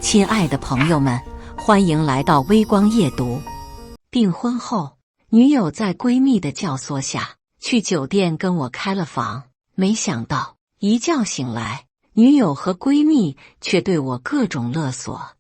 亲爱的朋友们，欢迎来到微光夜读。订婚后，女友在闺蜜的教唆下去酒店跟我开了房，没想到一觉醒来，女友和闺蜜却对我各种勒索。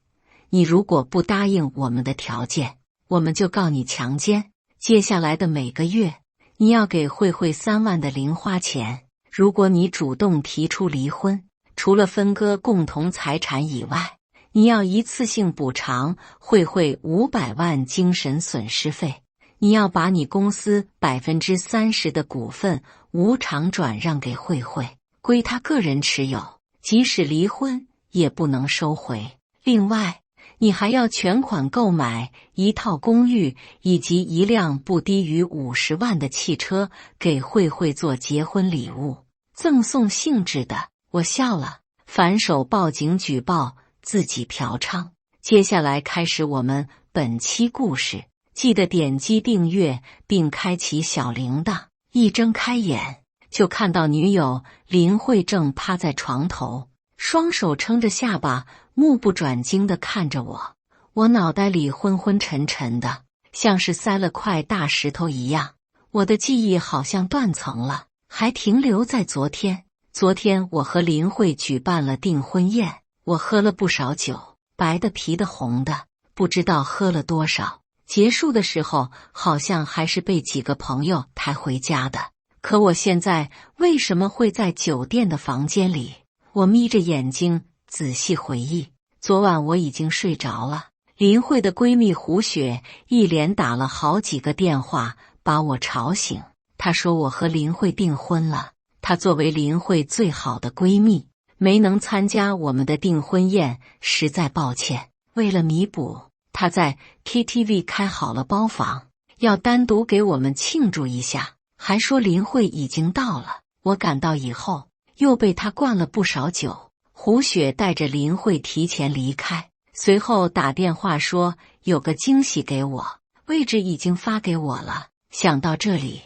你如果不答应我们的条件，我们就告你强奸。接下来的每个月，你要给慧慧3万的零花钱。如果你主动提出离婚，除了分割共同财产以外，你要一次性补偿慧慧500万精神损失费。你要把你公司30%的股份无偿转让给慧慧，归她个人持有，即使离婚也不能收回。另外，你还要全款购买1套公寓以及1辆不低于50万的汽车给慧慧做结婚礼物，赠送性质的。我笑了，反手报警举报自己嫖娼。接下来开始我们本期故事，记得点击订阅并开启小铃铛。一睁开眼，就看到女友林慧正趴在床头，双手撑着下巴，目不转睛地看着我。我脑袋里昏昏沉沉的，像是塞了块大石头一样。我的记忆好像断层了，还停留在昨天。昨天我和林慧举办了订婚宴，我喝了不少酒，白的、啤的、红的，不知道喝了多少。结束的时候，好像还是被几个朋友抬回家的。可我现在为什么会在酒店的房间里？我眯着眼睛仔细回忆，昨晚我已经睡着了。林慧的闺蜜胡雪一连打了好几个电话，把我吵醒。她说我和林慧订婚了，她作为林慧最好的闺蜜，没能参加我们的订婚宴，实在抱歉。为了弥补，她在 KTV 开好了包房，要单独给我们庆祝一下，还说林慧已经到了。我赶到以后，又被她灌了不少酒。胡雪带着林慧提前离开，随后打电话说有个惊喜给我，位置已经发给我了。想到这里，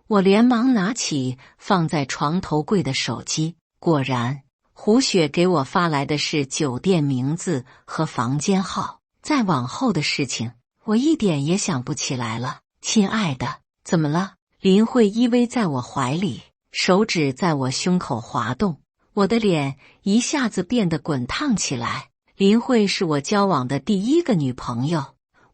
我连忙拿起放在床头柜的手机，果然胡雪给我发来的是酒店名字和房间号。再往后的事情，我一点也想不起来了。亲爱的，怎么了？林慧依偎在我怀里，手指在我胸口滑动，我的脸一下子变得滚烫起来。林慧是我交往的第1个女朋友，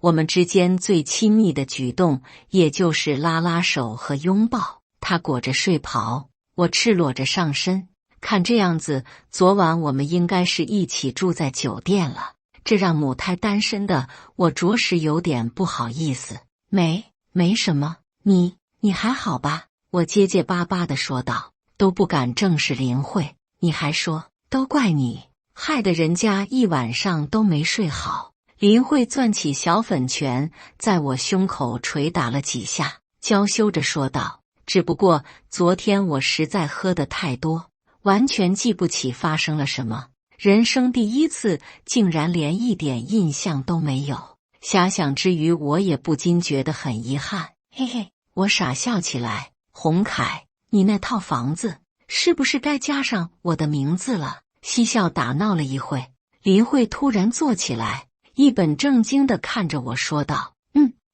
我们之间最亲密的举动也就是拉拉手和拥抱。她裹着睡袍，我赤裸着上身。看这样子，昨晚我们应该是一起住在酒店了，这让母胎单身的我着实有点不好意思。没什么，你还好吧？我结结巴巴地说道，都不敢正视林慧。你还说都怪你，害得人家一晚上都没睡好。林慧攥起小粉拳，在我胸口捶打了几下，娇羞着说道，只不过昨天我实在喝得太多，完全记不起发生了什么，人生第1次竟然连一点印象都没有。遐想之余，我也不禁觉得很遗憾。嘿嘿，我傻笑起来。洪凯，你那套房子是不是该加上我的名字了？嬉笑打闹了一会，林慧突然坐起来，一本正经地看着我说道，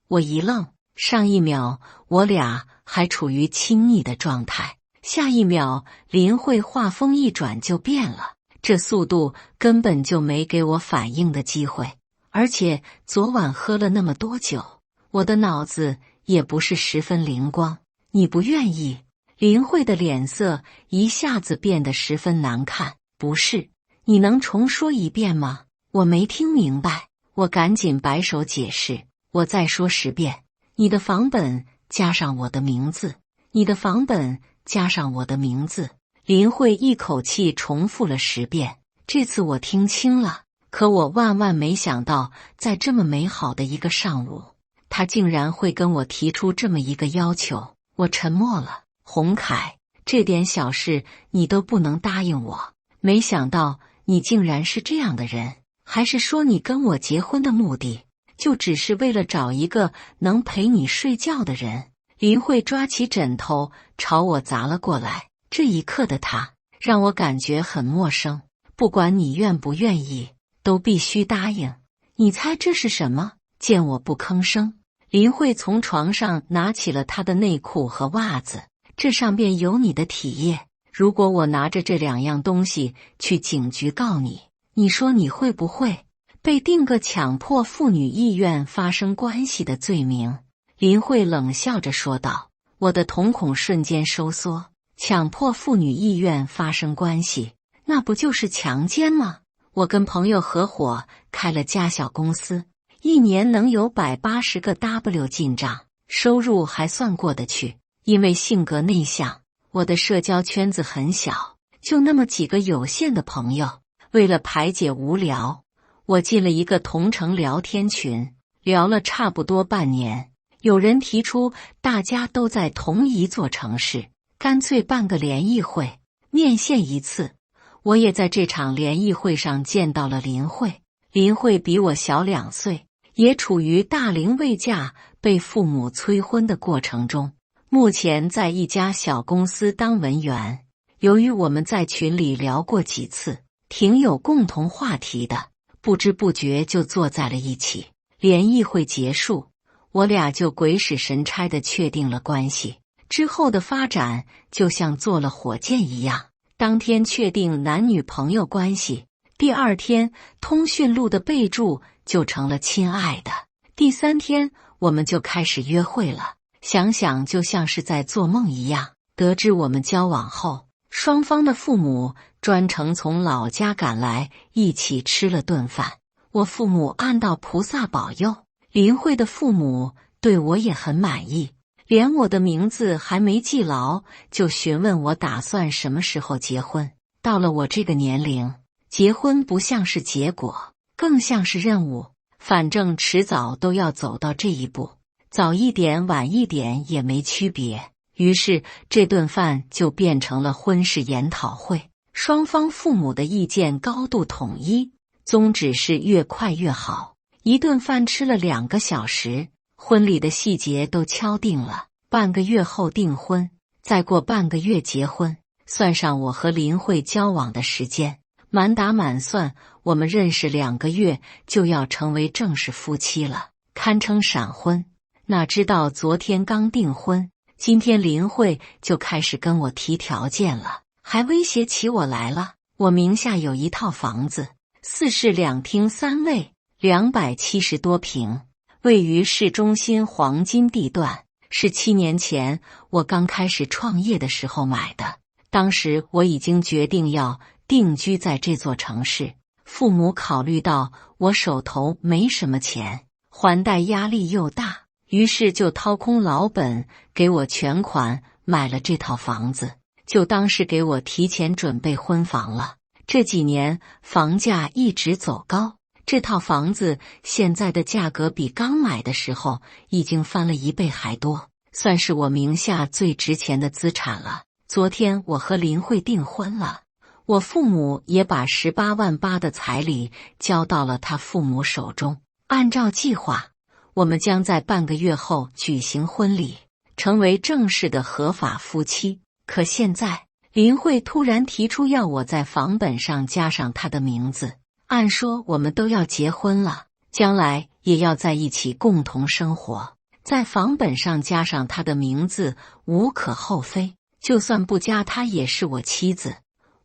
我一愣，上一秒我俩还处于亲密的状态，下一秒林慧话锋一转就变了，这速度根本就没给我反应的机会。而且昨晚喝了那么多酒，我的脑子也不是十分灵光。你不愿意？林慧的脸色一下子变得十分难看。不是，你能重说一遍吗？我没听明白。我赶紧摆手解释，我再说10遍，你的房本加上我的名字，你的房本加上我的名字。林慧一口气重复了10遍，这次我听清了。可我万万没想到，在这么美好的一个上午，他竟然会跟我提出这么一个要求。我沉默了。洪凯，这点小事你都不能答应我，没想到你竟然是这样的人。还是说你跟我结婚的目的，就只是为了找一个能陪你睡觉的人？林慧抓起枕头朝我砸了过来，这一刻的他让我感觉很陌生。不管你愿不愿意，都必须答应。你猜这是什么？见我不吭声，林慧从床上拿起了她的内裤和袜子，这上边有你的体液。如果我拿着这2样东西去警局告你，你说你会不会被定个强迫妇女意愿发生关系的罪名？林慧冷笑着说道。我的瞳孔瞬间收缩，强迫妇女意愿发生关系，那不就是强奸吗？我跟朋友合伙开了家小公司，1年能有180个 W 进账，收入还算过得去。因为性格内向，我的社交圈子很小，就那么几个有限的朋友。为了排解无聊，我进了一个同城聊天群，聊了差不多半年。有人提出大家都在同一座城市，干脆办个联谊会，面线1次。我也在这场联谊会上见到了林慧。林慧比我小2岁，也处于大龄未嫁、被父母催婚的过程中，目前在一家小公司当文员。由于我们在群里聊过几次，挺有共同话题的，不知不觉就坐在了一起。联谊会结束，我俩就鬼使神差地确定了关系。之后的发展就像坐了火箭一样，当天确定男女朋友关系，第2天通讯录的备注就成了亲爱的，第3天我们就开始约会了。想想就像是在做梦一样。得知我们交往后，双方的父母专程从老家赶来，一起吃了顿饭。我父母按道菩萨保佑，林慧的父母对我也很满意，连我的名字还没记牢，就询问我打算什么时候结婚。到了我这个年龄，结婚不像是结果，更像是任务，反正迟早都要走到这一步，早一点晚一点也没区别。于是这顿饭就变成了婚事研讨会，双方父母的意见高度统一，宗旨是越快越好。一顿饭吃了2个小时，婚礼的细节都敲定了，半个月后订婚，再过半个月结婚。算上我和林慧交往的时间，满打满算，我们认识2个月就要成为正式夫妻了，堪称闪婚。哪知道昨天刚订婚，今天林慧就开始跟我提条件了，还威胁起我来了。我名下有一套房子，4室2厅3卫，270多平，位于市中心黄金地段，是7年前我刚开始创业的时候买的。当时我已经决定要定居在这座城市，父母考虑到我手头没什么钱，还贷压力又大，于是就掏空老本给我全款买了这套房子，就当是给我提前准备婚房了。这几年房价一直走高，这套房子现在的价格比刚买的时候已经翻了1倍还多，算是我名下最值钱的资产了。昨天我和林慧订婚了，我父母也把18万8的彩礼交到了他父母手中。按照计划，我们将在半个月后举行婚礼，成为正式的合法夫妻。可现在林慧突然提出要我在房本上加上她的名字，按说我们都要结婚了，将来也要在一起共同生活，在房本上加上她的名字无可厚非，就算不加她也是我妻子，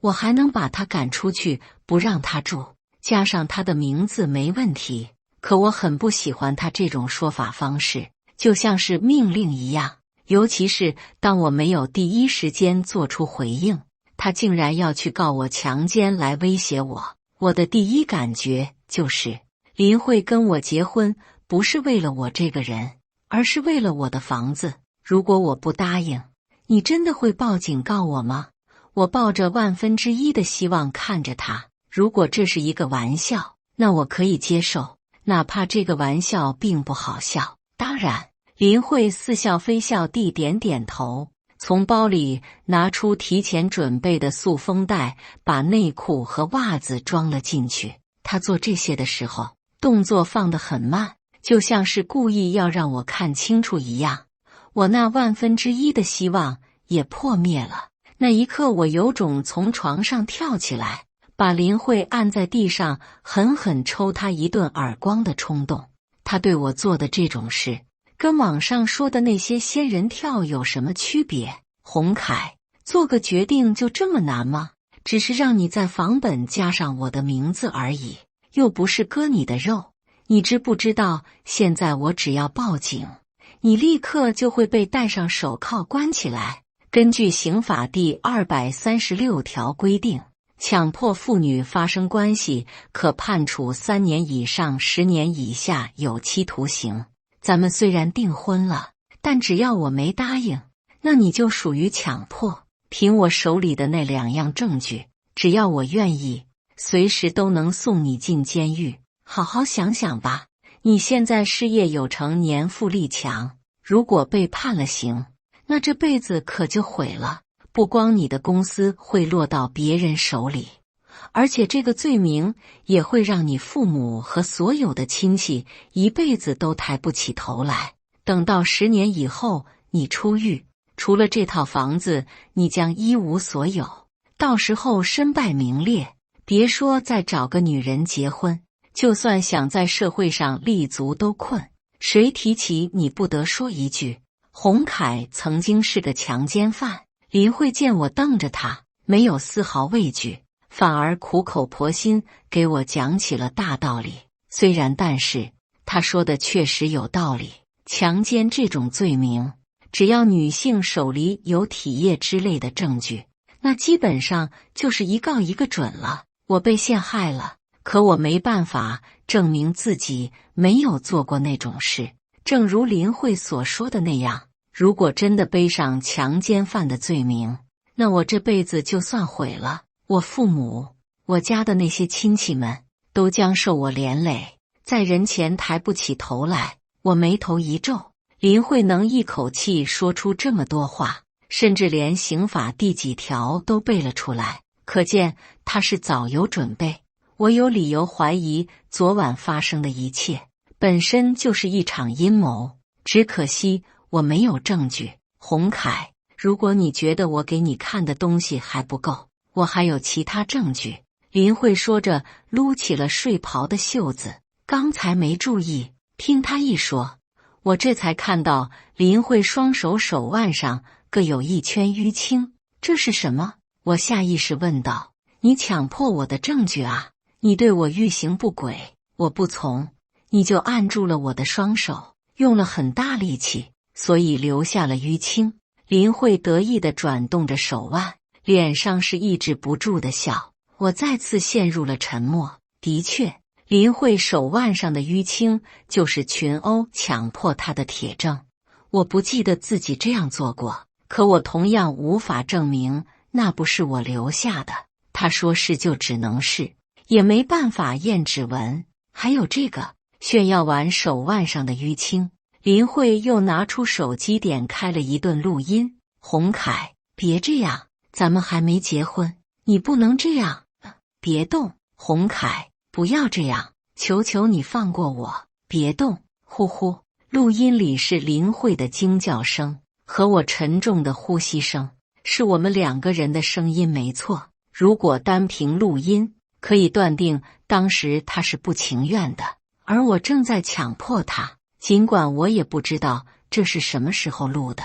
我还能把她赶出去不让她住，加上她的名字没问题。可我很不喜欢她这种说法方式，就像是命令一样，尤其是当我没有第一时间做出回应，她竟然要去告我强奸来威胁我。我的第一感觉就是林慧跟我结婚不是为了我这个人，而是为了我的房子。如果我不答应，你真的会报警告我吗？我抱着1/1000的希望看着他，如果这是一个玩笑，那我可以接受，哪怕这个玩笑并不好笑。当然，林慧似笑非笑地点点头，从包里拿出提前准备的塑封袋，把内裤和袜子装了进去。她做这些的时候，动作放得很慢，就像是故意要让我看清楚一样。我那1/1000的希望也破灭了。那一刻，我有种从床上跳起来，把林慧按在地上，狠狠抽她一顿耳光的冲动。他对我做的这种事，跟网上说的那些仙人跳有什么区别？洪凯，做个决定就这么难吗？只是让你在房本加上我的名字而已，又不是割你的肉。你知不知道，现在我只要报警，你立刻就会被戴上手铐关起来。根据刑法第236条规定，强迫妇女发生关系可判处3年以上10年以下有期徒刑。咱们虽然订婚了，但只要我没答应，那你就属于强迫。凭我手里的那2样证据，只要我愿意，随时都能送你进监狱。好好想想吧，你现在事业有成，年富力强，如果被判了刑，那这辈子可就毁了。不光你的公司会落到别人手里，而且这个罪名也会让你父母和所有的亲戚一辈子都抬不起头来。等到10年以后你出狱，除了这套房子，你将一无所有，到时候身败名裂，别说再找个女人结婚，就算想在社会上立足都困。谁提起你不得说一句，洪凯曾经是个强奸犯。林慧见我瞪着他，没有丝毫畏惧，反而苦口婆心给我讲起了大道理。虽然但是他说的确实有道理，强奸这种罪名，只要女性手里有体液之类的证据，那基本上就是一告一个准了。我被陷害了，可我没办法证明自己没有做过那种事。正如林慧所说的那样，如果真的背上强奸犯的罪名，那我这辈子就算毁了。我父母，我家的那些亲戚们都将受我连累，在人前抬不起头来。我眉头一皱，林慧能一口气说出这么多话，甚至连刑法第几条都背了出来，可见他是早有准备。我有理由怀疑昨晚发生的一切本身就是一场阴谋，只可惜我没有证据。洪凯，如果你觉得我给你看的东西还不够，我还有其他证据。林慧说着撸起了睡袍的袖子，刚才没注意，听他一说，我这才看到林慧双手手腕上各有一圈淤青。这是什么？我下意识问道。你强迫我的证据啊，你对我欲行不轨，我不从，你就按住了我的双手，用了很大力气，所以留下了淤青。林慧得意地转动着手腕，脸上是抑制不住的笑。我再次陷入了沉默。的确，林慧手腕上的淤青就是群殴强迫她的铁证。我不记得自己这样做过，可我同样无法证明那不是我留下的。他说是就只能是，也没办法验指纹。还有这个，炫耀完手腕上的淤青，林慧又拿出手机点开了一顿录音。洪凯，别这样，咱们还没结婚，你不能这样。别动，洪凯，不要这样，求求你放过我，别动。呼呼，录音里是林慧的惊叫声和我沉重的呼吸声，是我们2个人的声音没错。如果单凭录音，可以断定当时他是不情愿的，而我正在强迫他。尽管我也不知道这是什么时候录的，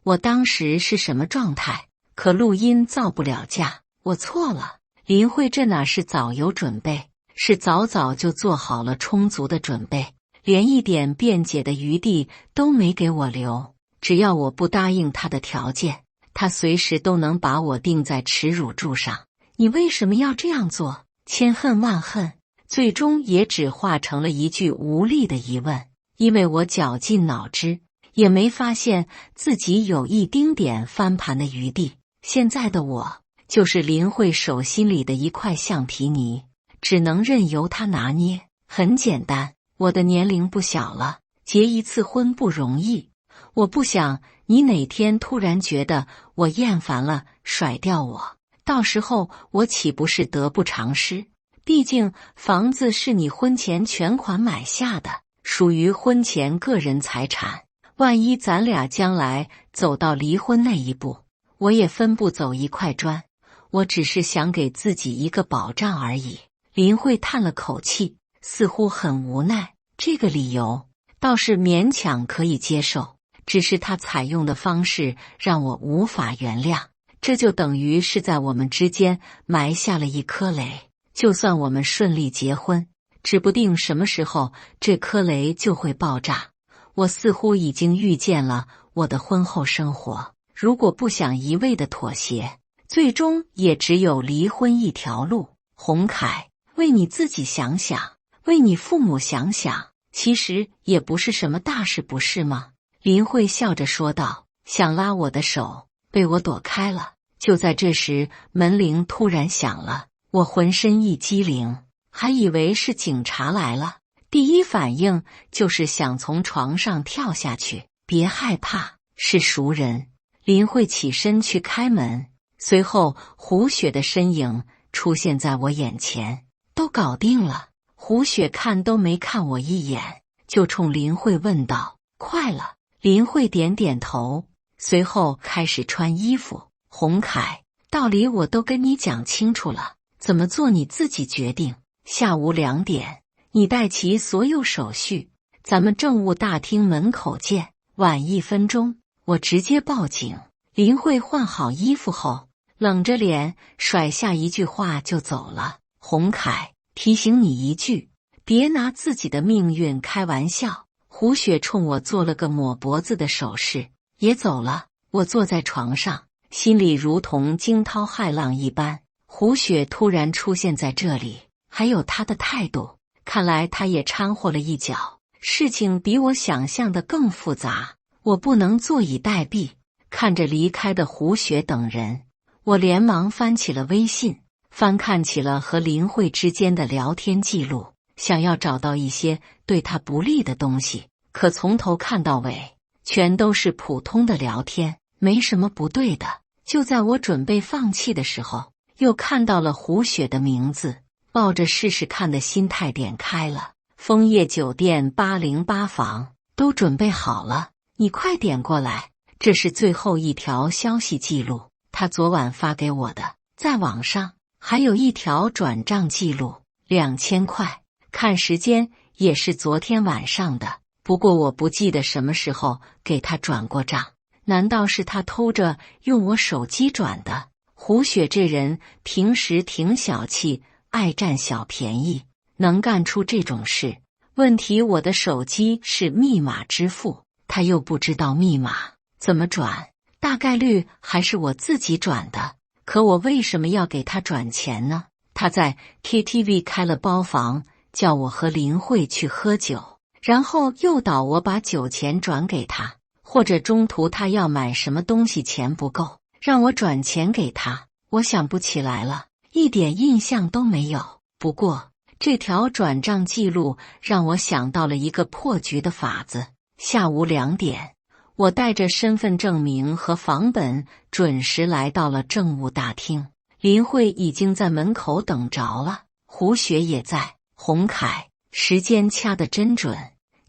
我当时是什么状态，可录音造不了假。我错了。林慧这哪是早有准备，是早早就做好了充足的准备，连一点辩解的余地都没给我留。只要我不答应他的条件，他随时都能把我钉在耻辱柱上。你为什么要这样做？千恨万恨，最终也只化成了一句无力的疑问。因为我绞尽脑汁，也没发现自己有一丁点翻盘的余地。现在的我，就是林慧手心里的一块橡皮泥，只能任由他拿捏。很简单，我的年龄不小了，结一次婚不容易。我不想你哪天突然觉得我厌烦了，甩掉我。到时候我岂不是得不偿失？毕竟房子是你婚前全款买下的，属于婚前个人财产。万一咱俩将来走到离婚那一步，我也分不走一块砖。我只是想给自己一个保障而已。林慧叹了口气，似乎很无奈。这个理由倒是勉强可以接受，只是他采用的方式让我无法原谅。这就等于是在我们之间埋下了一颗雷，就算我们顺利结婚，指不定什么时候这颗雷就会爆炸。我似乎已经预见了我的婚后生活，如果不想一味的妥协，最终也只有离婚一条路。洪凯，为你自己想想，为你父母想想，其实也不是什么大事，不是吗？林慧笑着说道，想拉我的手，被我躲开了。就在这时，门铃突然响了，我浑身一激灵，还以为是警察来了，第一反应就是想从床上跳下去。别害怕，是熟人。林慧起身去开门，随后胡雪的身影出现在我眼前。都搞定了。胡雪看都没看我一眼，就冲林慧问道，快了。林慧点点头，随后开始穿衣服。洪凯，道理我都跟你讲清楚了，怎么做你自己决定。下午2点，你带齐所有手续，咱们政务大厅门口见。晚1分钟，我直接报警。林慧换好衣服后，冷着脸甩下一句话就走了。洪凯，提醒你一句，别拿自己的命运开玩笑。胡雪冲我做了个抹脖子的手势，也走了。我坐在床上，心里如同惊涛骇浪一般。胡雪突然出现在这里，还有他的态度，看来他也掺和了一脚。事情比我想象的更复杂，我不能坐以待毙。看着离开的胡雪等人，我连忙翻起了微信，翻看起了和林慧之间的聊天记录，想要找到一些对他不利的东西，可从头看到尾全都是普通的聊天，没什么不对的。就在我准备放弃的时候，又看到了胡雪的名字，抱着试试看的心态点开了。枫叶酒店808房都准备好了，你快点过来。这是最后一条消息记录，他昨晚发给我的，在网上还有一条转账记录，2000块，看时间也是昨天晚上的，不过我不记得什么时候给他转过账，难道是他偷着用我手机转的？胡雪这人平时挺小气，爱占小便宜，能干出这种事。问题我的手机是密码支付，他又不知道密码，怎么转？大概率还是我自己转的。可我为什么要给他转钱呢？他在 KTV 开了包房，叫我和林慧去喝酒，然后诱导我把酒钱转给他，或者中途他要买什么东西钱不够，让我转钱给他。我想不起来了，一点印象都没有。不过这条转账记录让我想到了一个破局的法子。下午2点，我带着身份证明和房本准时来到了政务大厅，林慧已经在门口等着了，胡雪也在。洪凯，时间掐得真准，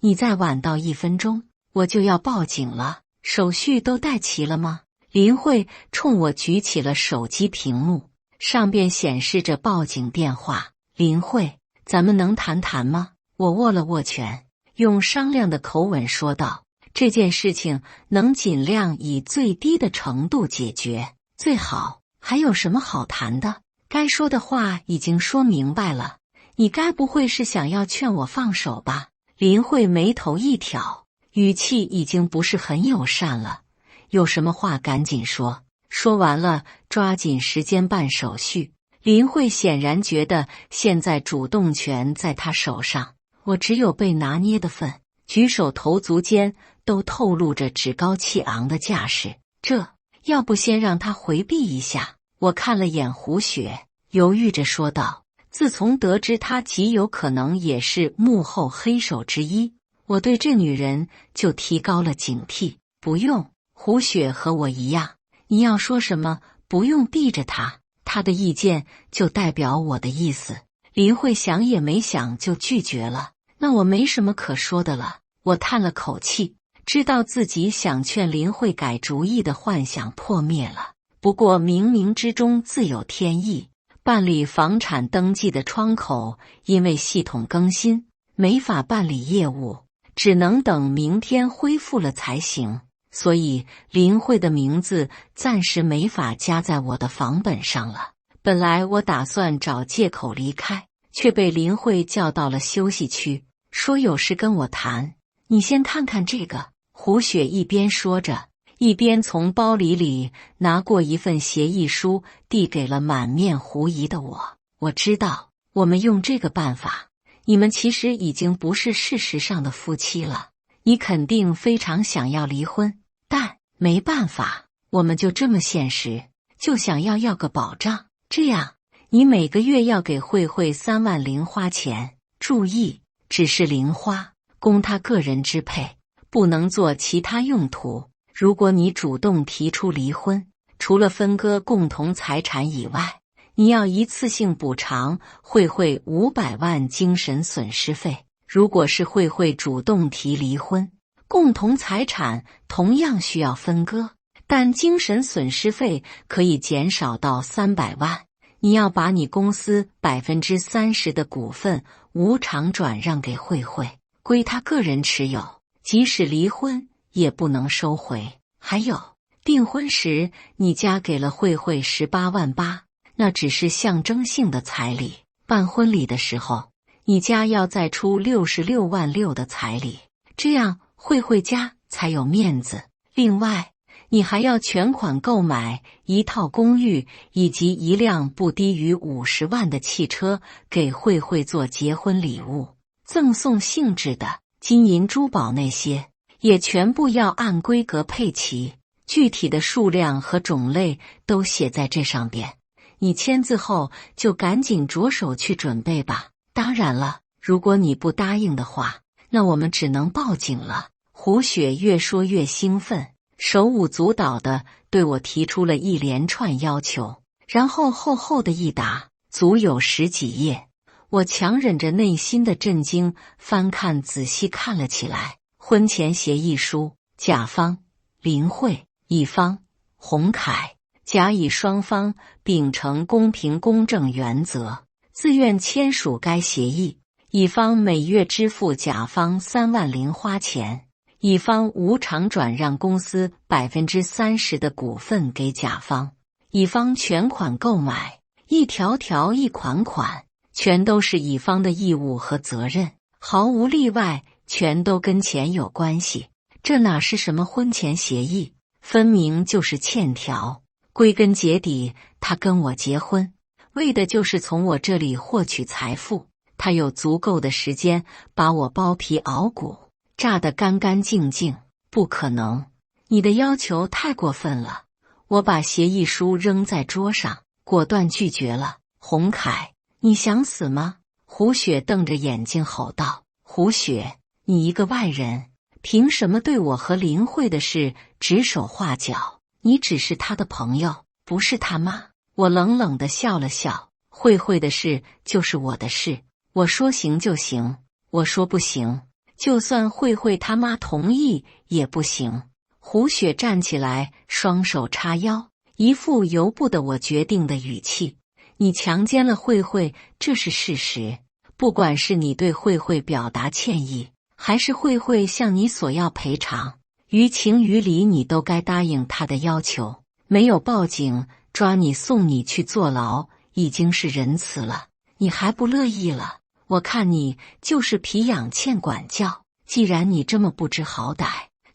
你再晚到1分钟，我就要报警了。手续都带齐了吗？林慧冲我举起了手机屏幕，上边显示着报警电话。林慧，咱们能谈谈吗？我握了握拳，用商量的口吻说道，这件事情能尽量以最低的程度解决，最好。还有什么好谈的？该说的话已经说明白了，你该不会是想要劝我放手吧？林慧眉头一挑，语气已经不是很友善了。有什么话赶紧说，说完了抓紧时间办手续。林慧显然觉得现在主动权在他手上，我只有被拿捏的份，举手投足间都透露着趾高气昂的架势。这要不先让他回避一下？我看了眼胡雪，犹豫着说道，自从得知他极有可能也是幕后黑手之一，我对这女人就提高了警惕。不用，胡雪和我一样，你要说什么不用逼着他，他的意见就代表我的意思。林慧想也没想就拒绝了，那我没什么可说的了。我叹了口气，知道自己想劝林慧改主意的幻想破灭了。不过冥冥之中自有天意，办理房产登记的窗口因为系统更新，没法办理业务，只能等明天恢复了才行。所以林慧的名字暂时没法加在我的房本上了。本来我打算找借口离开，却被林慧叫到了休息区，说有事跟我谈。你先看看这个。胡雪一边说着，一边从包里拿过一份协议书，递给了满面狐疑的我。我知道，我们用这个办法，你们其实已经不是事实上的夫妻了。你肯定非常想要离婚，但没办法，我们就这么现实，就想要个保障。这样，你每个月要给慧慧3万零花钱，注意，只是零花，供她个人支配，不能做其他用途。如果你主动提出离婚，除了分割共同财产以外，你要一次性补偿慧慧500万精神损失费。如果是慧慧主动提离婚，共同财产同样需要分割，但精神损失费可以减少到300万。你要把你公司30%的股份无偿转让给慧慧，归她个人持有，即使离婚也不能收回。还有，订婚时你家给了慧慧18万8，那只是象征性的彩礼。办婚礼的时候，你家要再出66万6的彩礼，这样慧慧家才有面子。另外，你还要全款购买一套公寓以及一辆不低于50万的汽车给慧慧做结婚礼物，赠送性质的金银珠宝那些也全部要按规格配齐，具体的数量和种类都写在这上边。你签字后就赶紧着手去准备吧。当然了，如果你不答应的话，那我们只能报警了。胡雪越说越兴奋，手舞足蹈地对我提出了一连串要求，然后厚厚的一沓，足有10几页。我强忍着内心的震惊，翻看仔细看了起来。婚前协议书，甲方林慧，乙方洪凯，甲乙双方秉承公平公正原则，自愿签署该协议。乙方每月支付甲方3万零花钱，乙方无偿转让公司30%的股份给甲方，乙方全款购买，一条条一款款，全都是乙方的义务和责任，毫无例外，全都跟钱有关系。这哪是什么婚前协议，分明就是欠条。归根结底，他跟我结婚，为的就是从我这里获取财富。他有足够的时间把我剥皮熬骨，炸得干干净净。不可能，你的要求太过分了。我把协议书扔在桌上，果断拒绝了。洪凯，你想死吗？胡雪瞪着眼睛吼道。胡雪，你一个外人，凭什么对我和林慧的事指手画脚？你只是他的朋友，不是他妈。我冷冷地笑了笑，慧慧的事就是我的事，我说行就行，我说不行，就算慧慧他妈同意也不行。胡雪站起来，双手叉腰，一副由不得我决定的语气。你强奸了慧慧，这是事实。不管是你对慧慧表达歉意，还是慧慧向你索要赔偿，于情于理你都该答应她的要求。没有报警抓你送你去坐牢已经是仁慈了，你还不乐意了？我看你就是皮痒欠管教。既然你这么不知好歹，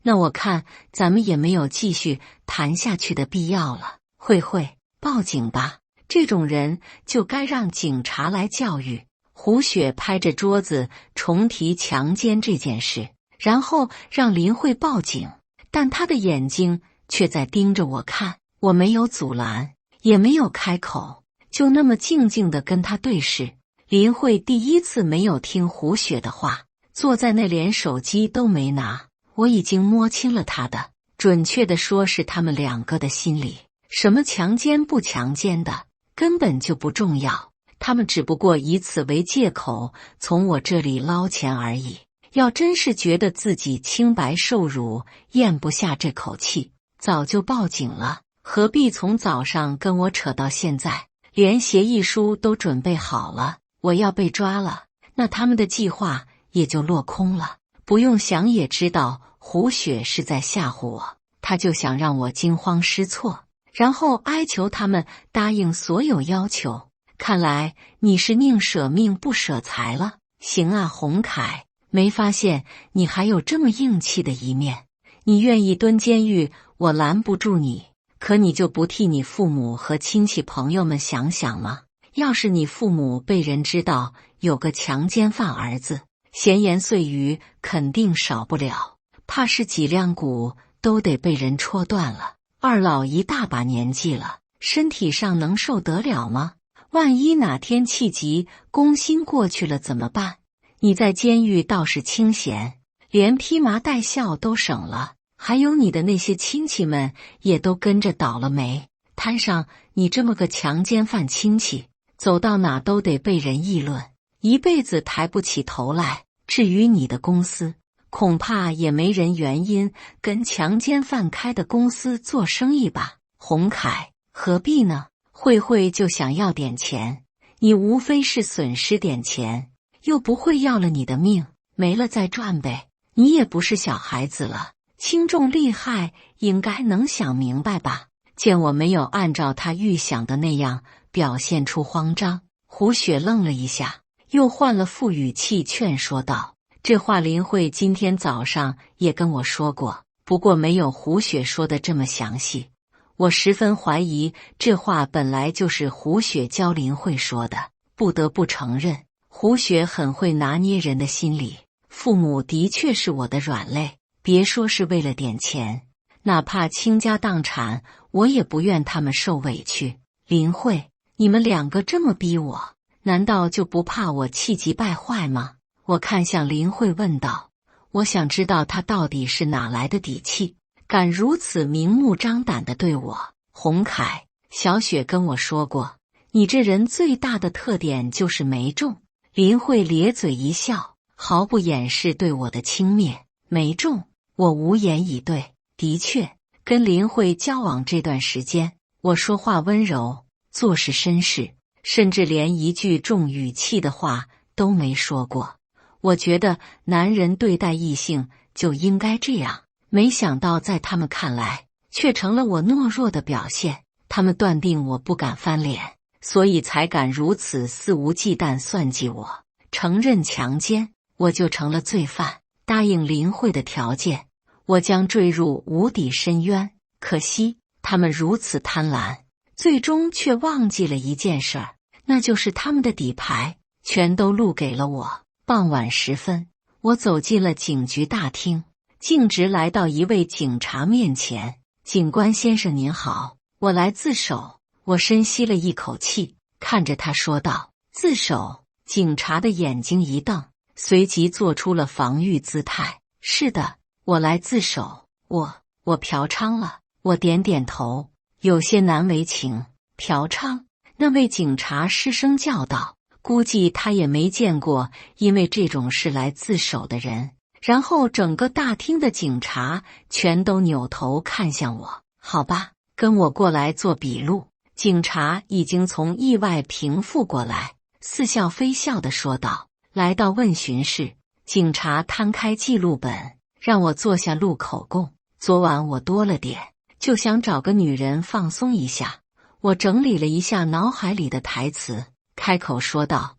那我看咱们也没有继续谈下去的必要了。慧慧，报警吧，这种人就该让警察来教育。胡雪拍着桌子重提强奸这件事，然后让林慧报警，但他的眼睛却在盯着我看。我没有阻拦，也没有开口，就那么静静地跟他对视。林慧第一次没有听胡雪的话，坐在那连手机都没拿。我已经摸清了他的，准确地说是他们两个的心理，什么强奸不强奸的根本就不重要，他们只不过以此为借口从我这里捞钱而已。要真是觉得自己清白受辱，咽不下这口气，早就报警了。何必从早上跟我扯到现在？连协议书都准备好了，我要被抓了，那他们的计划也就落空了。不用想也知道胡雪是在吓唬我，他就想让我惊慌失措，然后哀求他们答应所有要求。看来你是宁舍命不舍财了。行啊，洪凯，没发现你还有这么硬气的一面。你愿意蹲监狱，我拦不住你，可你就不替你父母和亲戚朋友们想想吗？要是你父母被人知道有个强奸犯儿子，闲言碎语肯定少不了，怕是脊梁骨都得被人戳断了。二老一大把年纪了，身体上能受得了吗？万一哪天气急攻心过去了怎么办？你在监狱倒是清闲，连披麻戴孝都省了，还有你的那些亲戚们也都跟着倒了霉。摊上你这么个强奸犯亲戚，走到哪都得被人议论，一辈子抬不起头来。至于你的公司，恐怕也没人原因跟强奸犯开的公司做生意吧？洪凯，何必呢？慧慧就想要点钱，你无非是损失点钱，又不会要了你的命，没了再赚呗。你也不是小孩子了，轻重利害应该能想明白吧？见我没有按照他预想的那样表现出慌张，胡雪愣了一下，又换了副语气劝说道：这话林慧今天早上也跟我说过，不过没有胡雪说的这么详细。我十分怀疑这话本来就是胡雪教林慧说的。不得不承认，胡雪很会拿捏人的心理。父母的确是我的软肋，别说是为了点钱，哪怕倾家荡产，我也不愿他们受委屈。林慧，你们两个这么逼我，难道就不怕我气急败坏吗？我看向林慧问道。我想知道他到底是哪来的底气，敢如此明目张胆地对我。洪凯，小雪跟我说过，你这人最大的特点就是没种。林慧咧嘴一笑，毫不掩饰对我的轻蔑。没种，我无言以对。的确，跟林慧交往这段时间，我说话温柔，做事绅士，甚至连一句重语气的话都没说过。我觉得男人对待异性就应该这样，没想到在他们看来却成了我懦弱的表现。他们断定我不敢翻脸，所以才敢如此肆无忌惮算计我。承认强奸，我就成了罪犯。答应林慧的条件，我将坠入无底深渊。可惜他们如此贪婪，最终却忘记了一件事儿，那就是他们的底牌全都露给了我。傍晚时分，我走进了警局大厅，径直来到一位警察面前。警官先生您好，我来自首。我深吸了一口气，看着他说道：自首？警察的眼睛一瞪，随即做出了防御姿态。是的，我来自首。我嫖娼了。我点点头，有些难为情。嫖娼？那位警察失声叫道。估计他也没见过因为这种事来自首的人。然后整个大厅的警察全都扭头看向我。好吧，跟我过来做笔录。警察已经从意外平复过来，似笑非笑地说道。来到问询室，警察摊开记录本，让我坐下录口供。昨晚我多了点，就想找个女人放松一下。我整理了一下脑海里的台词，开口说道：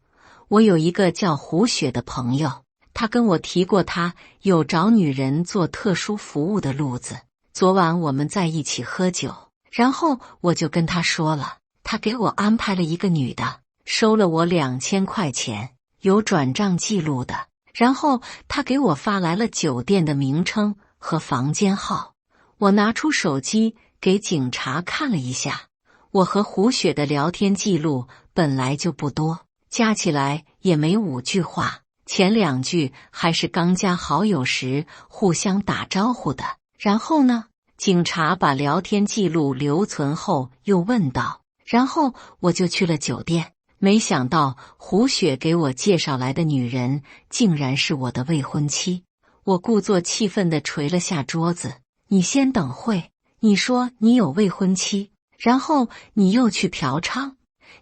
我有一个叫胡雪的朋友，他跟我提过他有找女人做特殊服务的路子。昨晚我们在一起喝酒，然后我就跟他说了，他给我安排了一个女的，收了我2000块钱，有转账记录的。然后他给我发来了酒店的名称和房间号。我拿出手机给警察看了一下，我和胡雪的聊天记录本来就不多，加起来也没5句话，前2句还是刚加好友时互相打招呼的。然后呢？警察把聊天记录留存后又问道。然后我就去了酒店，没想到胡雪给我介绍来的女人竟然是我的未婚妻。我故作气愤地捶了下桌子。你先等会，你说你有未婚妻，然后你又去嫖娼，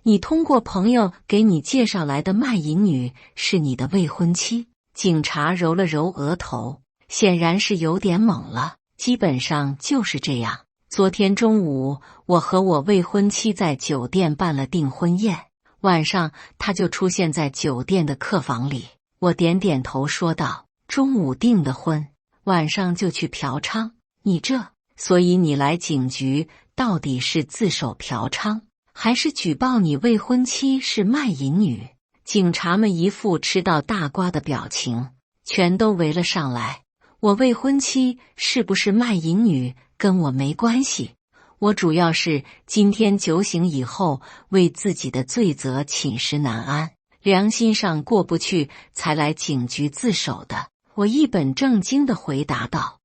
你通过朋友给你介绍来的卖淫女是你的未婚妻？警察揉了揉额头，显然是有点懵了。基本上就是这样。昨天中午，我和我未婚妻在酒店办了订婚宴，晚上她就出现在酒店的客房里。我点点头说道：中午订的婚，晚上就去嫖娼，所以你来警局到底是自首嫖娼，还是举报你未婚妻是卖淫女？警察们一副吃到大瓜的表情，全都围了上来。我未婚妻是不是卖淫女跟我没关系，我主要是今天酒醒以后为自己的罪责寝食难安，良心上过不去才来警局自首的。我一本正经地回答道：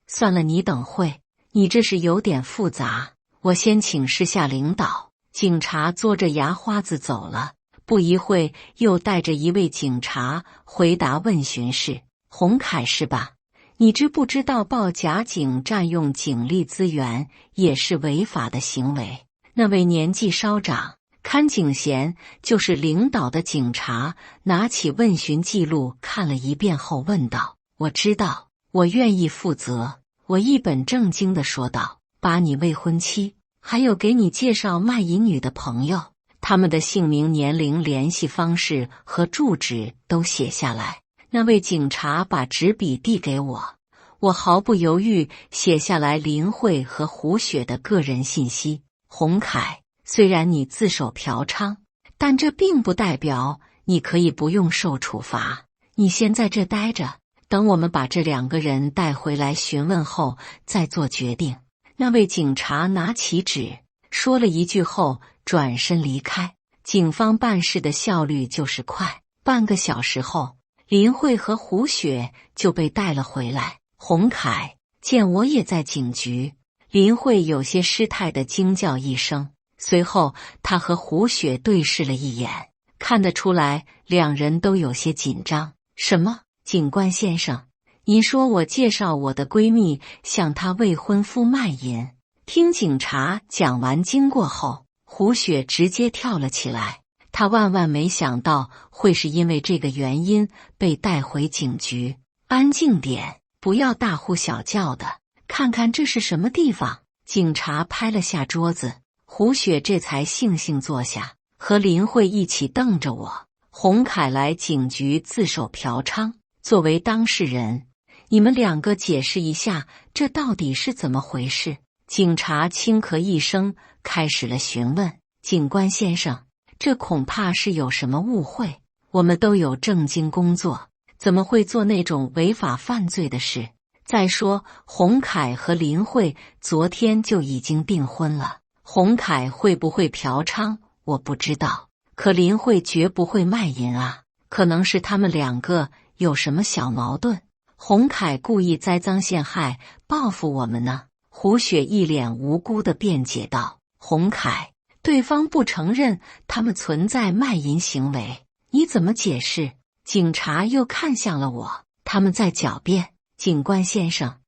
算了，你等会，你这是有点复杂，我先请示下领导。警察嘬着牙花子走了，不一会又带着一位警察回答问询室：洪凯是吧？你知不知道报假警占用警力资源也是违法的行为？那位年纪稍长、看警衔就是领导的警察拿起问询记录看了一遍后问道：我知道，我愿意负责。我一本正经地说道：把你未婚妻还有给你介绍卖淫女的朋友，他们的姓名、年龄、联系方式和住址都写下来。那位警察把纸笔递给我，我毫不犹豫写下来林慧和胡雪的个人信息。洪凯，虽然你自首嫖娼，但这并不代表你可以不用受处罚。你先在这待着，等我们把这2个人带回来询问后再做决定。那位警察拿起纸，说了一句后转身离开。警方办事的效率就是快，半个小时后，林慧和胡雪就被带了回来。洪凯见我也在警局，林慧有些失态地惊叫一声，随后他和胡雪对视了一眼，看得出来2人都有些紧张。什么？警官先生，你说我介绍我的闺蜜向她未婚夫卖淫？听警察讲完经过后，胡雪直接跳了起来。他万万没想到会是因为这个原因被带回警局。安静点，不要大呼小叫的，看看这是什么地方。警察拍了下桌子，胡雪这才悻悻坐下，和林慧一起瞪着我。洪凯来警局自首嫖娼，作为当事人，你们2个解释一下，这到底是怎么回事？警察轻咳一声，开始了询问。警官先生，这恐怕是有什么误会，我们都有正经工作，怎么会做那种违法犯罪的事？再说，洪凯和林慧昨天就已经订婚了，洪凯会不会嫖娼我不知道，可林慧绝不会卖淫啊，可能是他们2个有什么小矛盾，洪凯故意栽赃陷害报复我们呢。胡雪一脸无辜地辩解道：洪凯，对方不承认他们存在卖淫行为，你怎么解释？警察又看向了我，他们在狡辩。警官先生，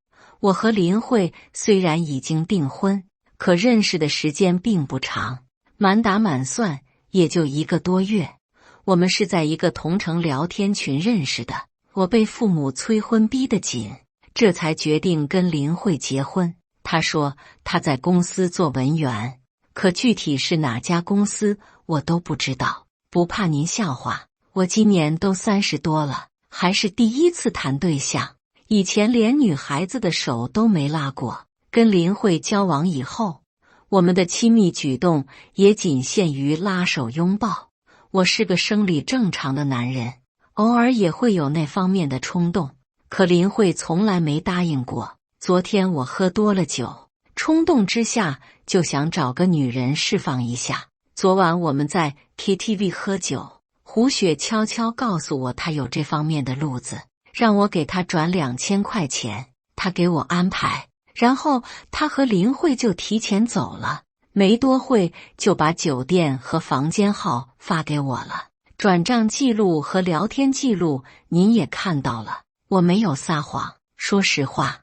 我和林慧虽然已经订婚，可认识的时间并不长，满打满算也就1个多月。我们是在一个同城聊天群认识的，我被父母催婚逼得紧，这才决定跟林慧结婚。他说他在公司做文员，可具体是哪家公司我都不知道。不怕您笑话，我今年都30多了，还是第一次谈对象，以前连女孩子的手都没拉过。跟林慧交往以后，我们的亲密举动也仅限于拉手拥抱。我是个生理正常的男人，偶尔也会有那方面的冲动，可林慧从来没答应过。昨天我喝多了酒，冲动之下就想找个女人释放一下。昨晚我们在 KTV 喝酒，胡雪悄悄告诉我她有这方面的路子，让我给她转2000块钱，她给我安排，然后她和林慧就提前走了，没多会就把酒店和房间号发给我了，转账记录和聊天记录您也看到了，我没有撒谎。说实话，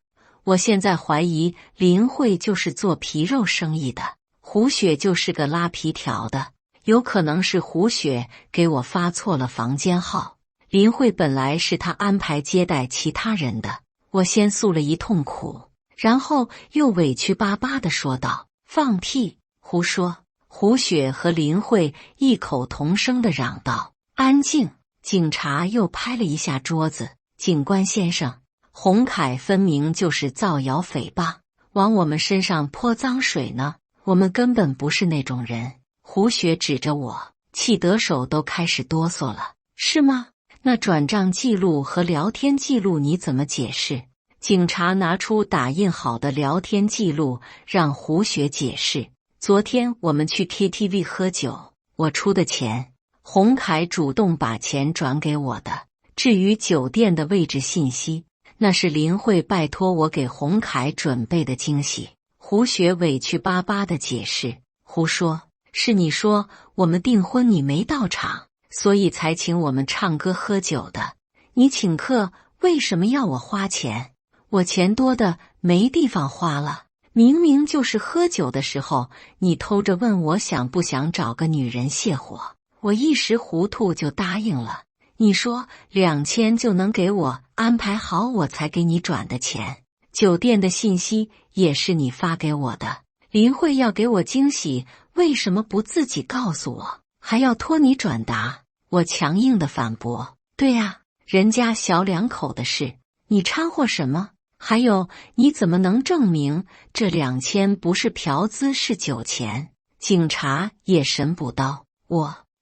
我现在怀疑林慧就是做皮肉生意的，胡雪就是个拉皮条的，有可能是胡雪给我发错了房间号。林慧本来是他安排接待其他人的，我先诉了一通苦，然后又委屈巴巴地说道：“放屁，胡说！”胡雪和林慧异口同声地嚷道：“安静！”警察又拍了一下桌子：“警官先生，洪凯分明就是造谣诽谤，往我们身上泼脏水呢。我们根本不是那种人。”胡雪指着我，气得手都开始哆嗦了。是吗？那转账记录和聊天记录你怎么解释？警察拿出打印好的聊天记录，让胡雪解释。昨天我们去 KTV 喝酒，我出的钱，洪凯主动把钱转给我的。至于酒店的位置信息，那是林慧拜托我给洪凯准备的惊喜。胡雪委屈巴巴地解释：“胡说，是你说我们订婚你没到场，所以才请我们唱歌喝酒的。你请客为什么要我花钱？我钱多的没地方花了。明明就是喝酒的时候，你偷着问我想不想找个女人泄火，我一时糊涂就答应了。你说2000就能给我安排好，我才给你转的钱。酒店的信息也是你发给我的。林慧要给我惊喜，为什么不自己告诉我，还要托你转达？”我强硬的反驳：“对呀，人家小两口的事，你掺和什么？还有，你怎么能证明这2000不是嫖资是酒钱？”警察也神补刀：“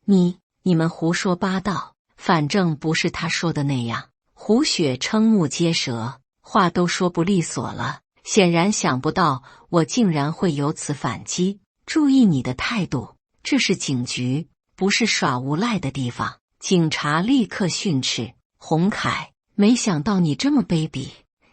你们胡说八道，反正不是他说的那样。”胡雪瞠目结舌，话都说不利索了，显然想不到我竟然会有此反击。注意你的态度，这是警局，不是耍无赖的地方。警察立刻训斥：“洪凯，没想到你这么卑鄙，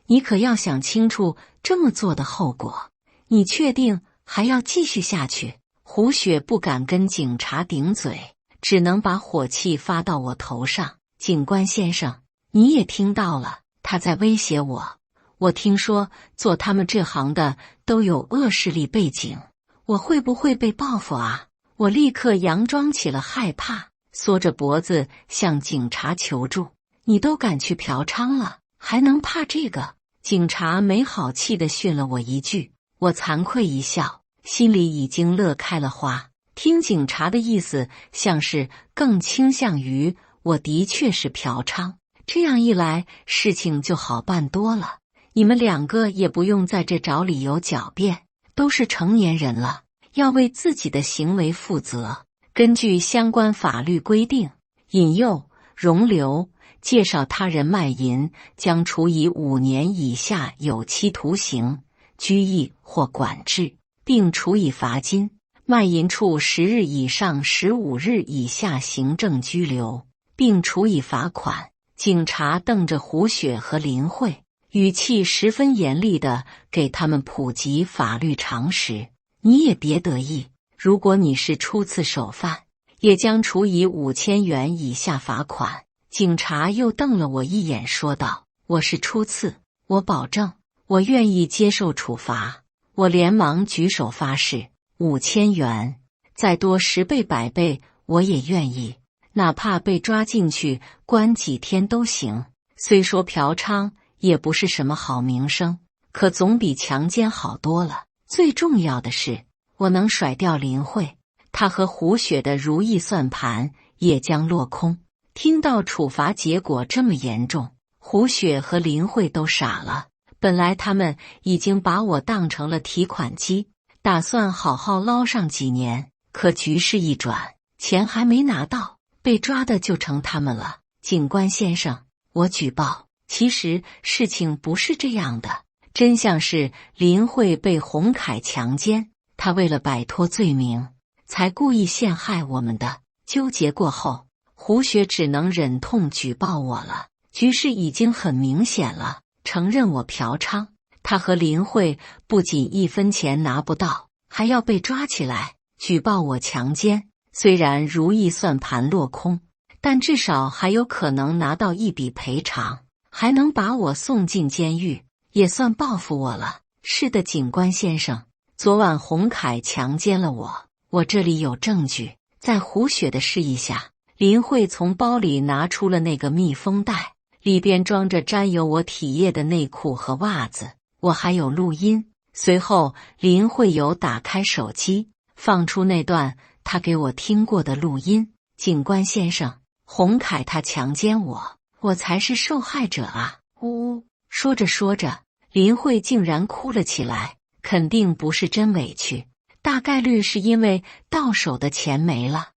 你可要想清楚这么做的后果。你确定还要继续下去？”胡雪不敢跟警察顶嘴，只能把火气发到我头上。“警官先生，你也听到了，他在威胁我。我听说做他们这行的都有恶势力背景，我会不会被报复啊？”我立刻佯装起了害怕，缩着脖子向警察求助：“你都敢去嫖娼了，还能怕这个？”警察没好气地训了我一句，我惭愧一笑，心里已经乐开了花。听警察的意思，像是更倾向于我的确是嫖娼，这样一来事情就好办多了。你们两个也不用在这找理由狡辩，都是成年人了，要为自己的行为负责。根据相关法律规定，引诱、容留、介绍他人卖淫，将处以5年以下有期徒刑、拘役或管制，并处以罚金；卖淫处10日以上15日以下行政拘留，并处以罚款。警察瞪着胡雪和林慧，语气十分严厉地给他们普及法律常识：“你也别得意，如果你是初次首犯，也将处以5000元以下罚款。”警察又瞪了我一眼，说道：“我是初次，我保证，我愿意接受处罚。”我连忙举手发誓：5000元，再多10倍100倍，我也愿意，哪怕被抓进去关几天都行。虽说嫖娼也不是什么好名声，可总比强奸好多了。最重要的是，我能甩掉林慧，她和胡雪的如意算盘也将落空。听到处罚结果这么严重，胡雪和林慧都傻了。本来他们已经把我当成了提款机，打算好好捞上几年，可局势一转，钱还没拿到，被抓的就成他们了。“警官先生，我举报。其实事情不是这样的，真相是林慧被洪凯强奸，他为了摆脱罪名，才故意陷害我们的。”纠结过后，胡雪只能忍痛举报我了。局势已经很明显了，承认我嫖娼，他和林慧不仅1分钱拿不到，还要被抓起来举报我强奸。虽然如意算盘落空，但至少还有可能拿到一笔赔偿，还能把我送进监狱。也算报复我了。是的，警官先生，昨晚洪凯强奸了我，我这里有证据。在胡雪的示意下，林慧从包里拿出了那个密封袋，里边装着沾有我体液的内裤和袜子，我还有录音。随后林慧有打开手机，放出那段他给我听过的录音。警官先生，洪凯他强奸我，我才是受害者啊！呜呜。说着说着，林慧竟然哭了起来，肯定不是真委屈，大概率是因为到手的钱没了。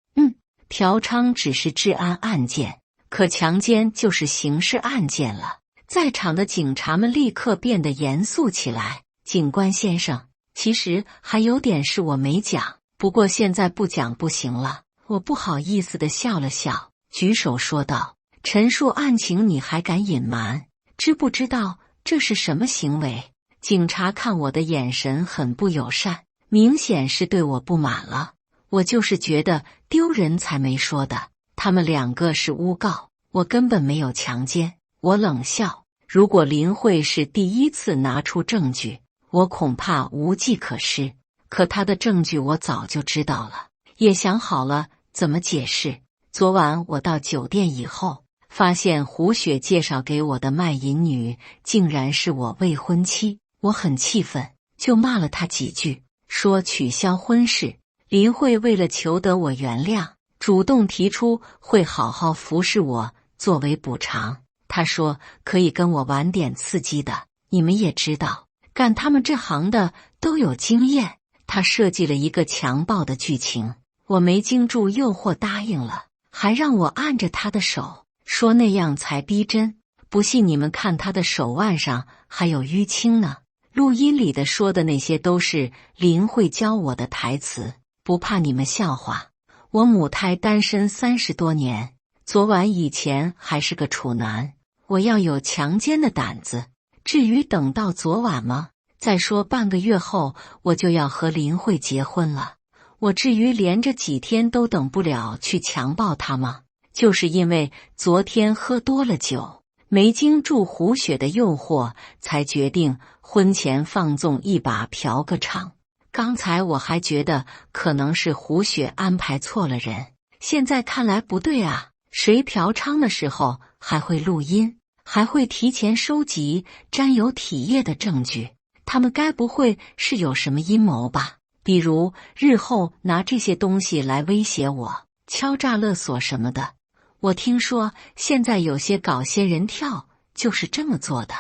嫖娼只是治安案件，可强奸就是刑事案件了。在场的警察们立刻变得严肃起来。警官先生，其实还有点事我没讲，不过现在不讲不行了。我不好意思地笑了笑，举手说道：陈述案情你还敢隐瞒？知不知道这是什么行为？警察看我的眼神很不友善，明显是对我不满了。我就是觉得丢人才没说的，他们两个是诬告，我根本没有强奸。我冷笑，如果林慧是第一次拿出证据，我恐怕无计可施。可他的证据我早就知道了，也想好了怎么解释。昨晚我到酒店以后，发现胡雪介绍给我的卖淫女竟然是我未婚妻，我很气愤，就骂了她几句，说取消婚事。林慧为了求得我原谅，主动提出会好好服侍我作为补偿。她说可以跟我玩点刺激的，你们也知道，干他们这行的都有经验。她设计了一个强暴的剧情，我没经住诱惑答应了，还让我按着她的手，说那样才逼真。不信你们看她的手腕上还有淤青呢。录音里的说的那些都是林慧教我的台词，不怕你们笑话。我母胎单身30多年，昨晚以前还是个处男，我要有强奸的胆子，至于等到昨晚吗？再说半个月后我就要和林慧结婚了，我至于连着几天都等不了去强暴她吗？就是因为昨天喝多了酒，没经住胡雪的诱惑，才决定婚前放纵一把嫖个场。刚才我还觉得可能是胡雪安排错了人，现在看来不对啊，谁嫖娼的时候还会录音，还会提前收集沾有体液的证据？他们该不会是有什么阴谋吧？比如日后拿这些东西来威胁我，敲诈勒索什么的。我听说现在有些搞仙人跳就是这么做的。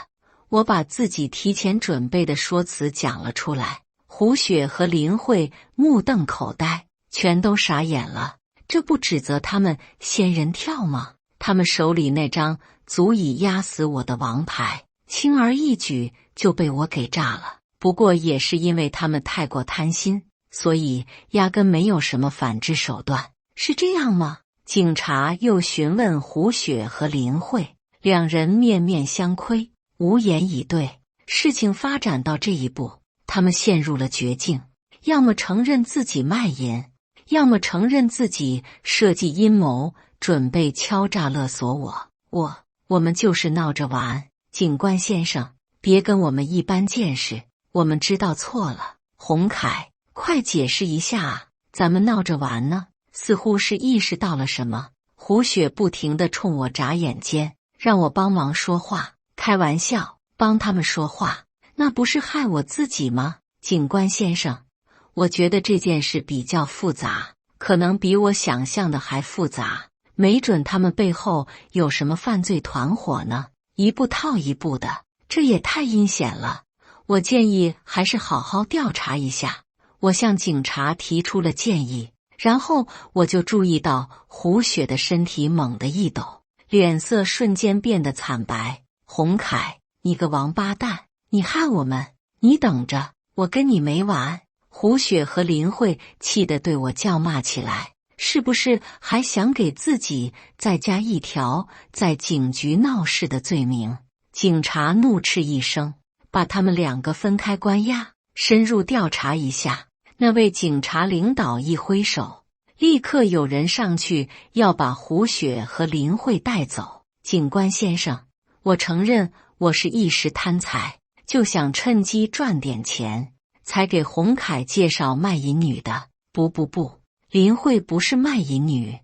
我把自己提前准备的说辞讲了出来，胡雪和林慧目瞪口呆，全都傻眼了。这不指责他们仙人跳吗？他们手里那张足以压死我的王牌，轻而易举就被我给炸了。不过也是因为他们太过贪心，所以压根没有什么反制手段，是这样吗？警察又询问胡雪和林慧，两人面面相窥，无言以对。事情发展到这一步，他们陷入了绝境，要么承认自己卖淫，要么承认自己设计阴谋，准备敲诈勒索我们就是闹着玩。警官先生，别跟我们一般见识，我们知道错了。洪凯，快解释一下啊，咱们闹着玩呢？似乎是意识到了什么，胡雪不停地冲我眨眼尖，让我帮忙说话。开玩笑，帮他们说话，那不是害我自己吗？警官先生，我觉得这件事比较复杂，可能比我想象的还复杂，没准他们背后有什么犯罪团伙呢，一步套一步的，这也太阴险了。我建议还是好好调查一下。我向警察提出了建议，然后我就注意到胡雪的身体猛地一抖，脸色瞬间变得惨白。洪凯，你个王八蛋，你害我们，你等着，我跟你没完。胡雪和林慧气得对我叫骂起来，是不是还想给自己再加一条在警局闹事的罪名？警察怒斥一声，把他们两个分开关押，深入调查一下。那位警察领导一挥手，立刻有人上去要把胡雪和林慧带走。警官先生，我承认我是一时贪财，就想趁机赚点钱，才给洪凯介绍卖淫女的。不，林慧不是卖淫女，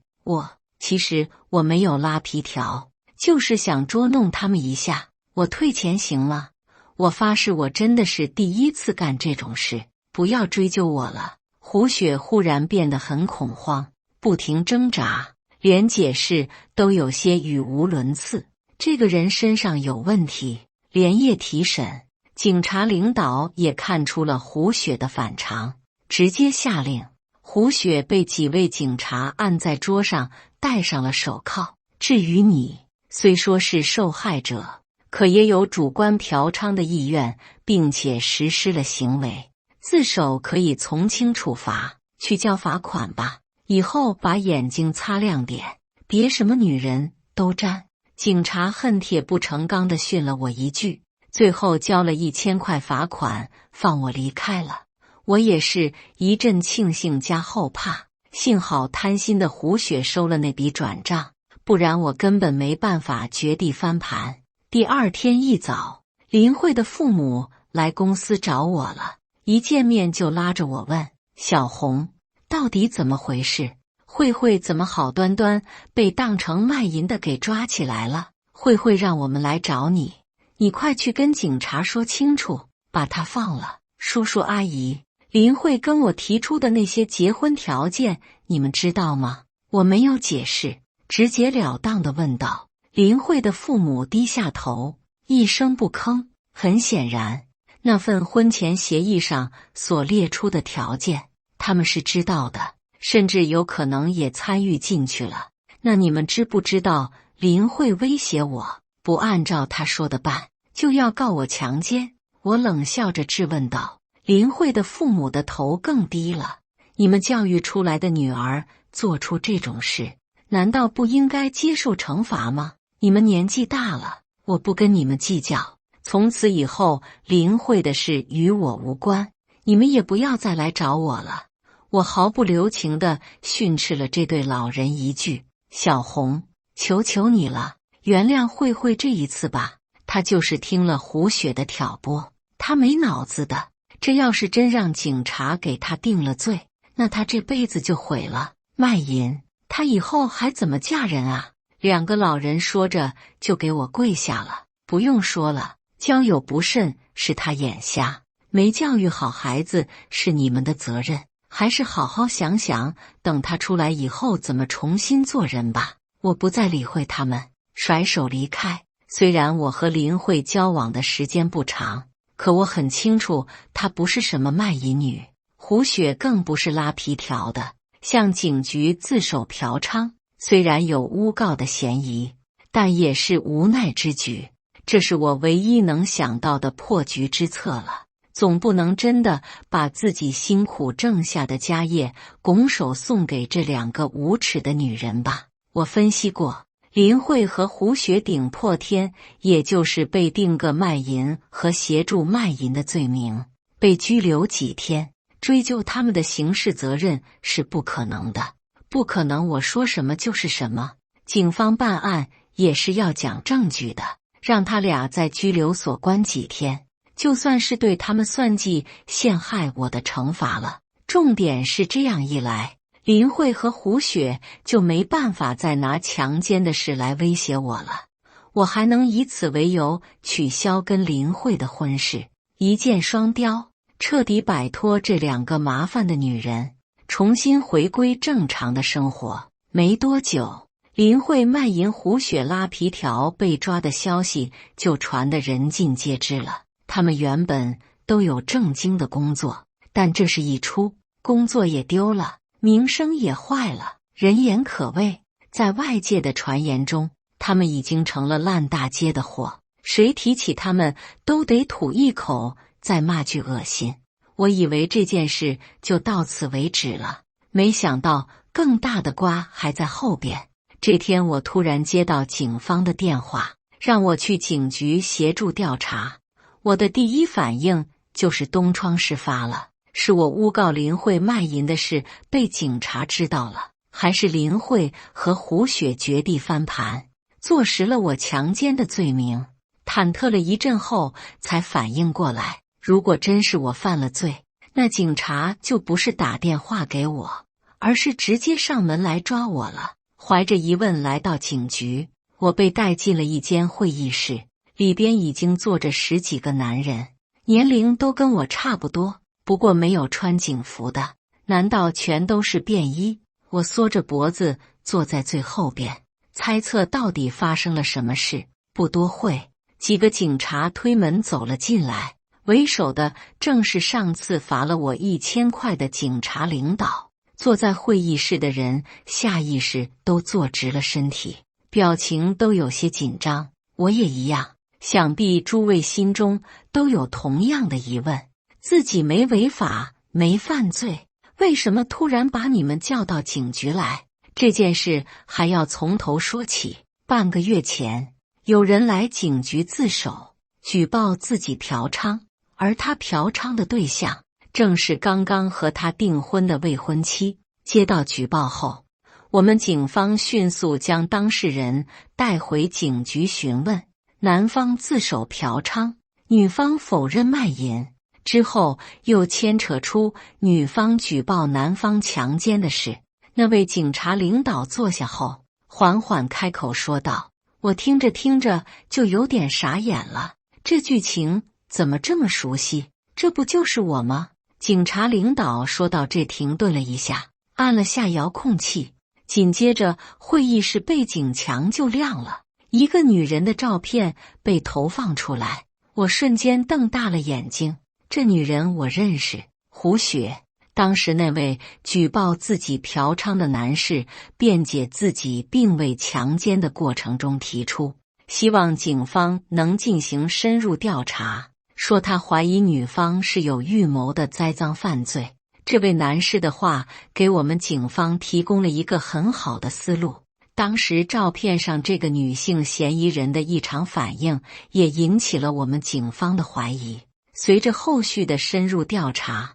其实我没有拉皮条，就是想捉弄他们一下。我退钱行吗？我发誓我真的是第一次干这种事，不要追究我了。胡雪忽然变得很恐慌，不停挣扎，连解释都有些语无伦次。这个人身上有问题，连夜提审，警察领导也看出了胡雪的反常，直接下令胡雪被几位警察按在桌上，戴上了手铐。至于你，虽说是受害者，可也有主观嫖娼的意愿，并且实施了行为，自首可以从轻处罚，去交罚款吧。以后把眼睛擦亮点，别什么女人都沾。警察恨铁不成钢地训了我一句，最后交了1000块罚款，放我离开了。我也是一阵庆幸加后怕，幸好贪心的胡雪收了那笔转账，不然我根本没办法绝地翻盘。第二天一早，林慧的父母来公司找我了，一见面就拉着我问：小红，到底怎么回事？慧慧怎么好端端被当成卖淫的给抓起来了？慧慧让我们来找你，你快去跟警察说清楚，把她放了。叔叔阿姨，林慧跟我提出的那些结婚条件，你们知道吗？我没有解释，直截了当地问道。林慧的父母低下头，一声不吭。很显然，那份婚前协议上所列出的条件，他们是知道的，甚至有可能也参与进去了。那你们知不知道林慧威胁我，不按照他说的办，就要告我强奸？我冷笑着质问道。林慧的父母的头更低了。你们教育出来的女儿做出这种事，难道不应该接受惩罚吗？你们年纪大了，我不跟你们计较。从此以后，林慧的事与我无关，你们也不要再来找我了。我毫不留情地训斥了这对老人一句：小红，求求你了，原谅慧慧这一次吧。她就是听了胡雪的挑拨，她没脑子的。这要是真让警察给她定了罪，那她这辈子就毁了。卖淫，她以后还怎么嫁人啊？两个老人说着就给我跪下了。不用说了，交友不慎是他眼瞎，没教育好孩子是你们的责任，还是好好想想，等他出来以后怎么重新做人吧。我不再理会他们，甩手离开。虽然我和林慧交往的时间不长，可我很清楚她不是什么卖淫女，胡雪更不是拉皮条的。向警局自首嫖娼，虽然有诬告的嫌疑，但也是无奈之举。这是我唯一能想到的破局之策了。总不能真的把自己辛苦挣下的家业拱手送给这两个无耻的女人吧。我分析过，林慧和胡雪顶破天，也就是被定个卖淫和协助卖淫的罪名，被拘留几天，追究他们的刑事责任是不可能的。不可能我说什么就是什么，警方办案也是要讲证据的。让他俩在拘留所关几天，就算是对他们算计陷害我的惩罚了。重点是这样一来，林慧和胡雪就没办法再拿强奸的事来威胁我了。我还能以此为由取消跟林慧的婚事，一箭双雕，彻底摆脱这两个麻烦的女人，重新回归正常的生活。没多久，林慧卖淫胡雪拉皮条被抓的消息就传得人尽皆知了。他们原本都有正经的工作，但这事一出，工作也丢了，名声也坏了，人言可畏。在外界的传言中，他们已经成了烂大街的货，谁提起他们都得吐一口，再骂句恶心。我以为这件事就到此为止了，没想到更大的瓜还在后边。这天我突然接到警方的电话，让我去警局协助调查。我的第一反应就是东窗事发了，是我诬告林慧卖淫的事被警察知道了，还是林慧和胡雪绝地翻盘，坐实了我强奸的罪名？忐忑了一阵后才反应过来，如果真是我犯了罪，那警察就不是打电话给我，而是直接上门来抓我了。怀着疑问来到警局，我被带进了一间会议室，里边已经坐着10几个男人，年龄都跟我差不多，不过没有穿警服的，难道全都是便衣？我缩着脖子坐在最后边，猜测到底发生了什么事。不多会，几个警察推门走了进来，为首的正是上次罚了我1000块的警察领导。坐在会议室的人下意识都坐直了身体，表情都有些紧张，我也一样。想必诸位心中都有同样的疑问，自己没违法，没犯罪，为什么突然把你们叫到警局来？这件事还要从头说起。半个月前，有人来警局自首，举报自己嫖娼，而他嫖娼的对象正是刚刚和他订婚的未婚妻。接到举报后，我们警方迅速将当事人带回警局询问，男方自首嫖娼，女方否认卖淫，之后又牵扯出女方举报男方强奸的事。那位警察领导坐下后，缓缓开口说道：“我听着听着就有点傻眼了，这剧情怎么这么熟悉？这不就是我吗？”警察领导说到这停顿了一下，按了下遥控器，紧接着会议室背景墙就亮了，一个女人的照片被投放出来。我瞬间瞪大了眼睛，这女人我认识，胡雪。当时那位举报自己嫖娼的男士辩解自己并未强奸的过程中提出，希望警方能进行深入调查，说他怀疑女方是有预谋的栽赃犯罪。这位男士的话给我们警方提供了一个很好的思路。当时照片上这个女性嫌疑人的异常反应也引起了我们警方的怀疑。随着后续的深入调查，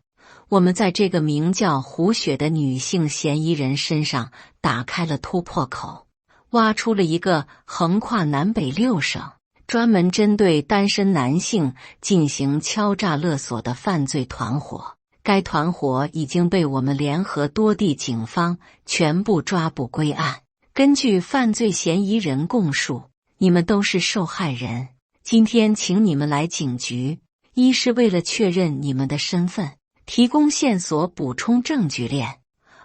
我们在这个名叫胡雪的女性嫌疑人身上打开了突破口，挖出了一个横跨南北6省，专门针对单身男性进行敲诈勒索的犯罪团伙。该团伙已经被我们联合多地警方全部抓捕归案。根据犯罪嫌疑人供述，你们都是受害人，今天请你们来警局，一是为了确认你们的身份，提供线索补充证据链，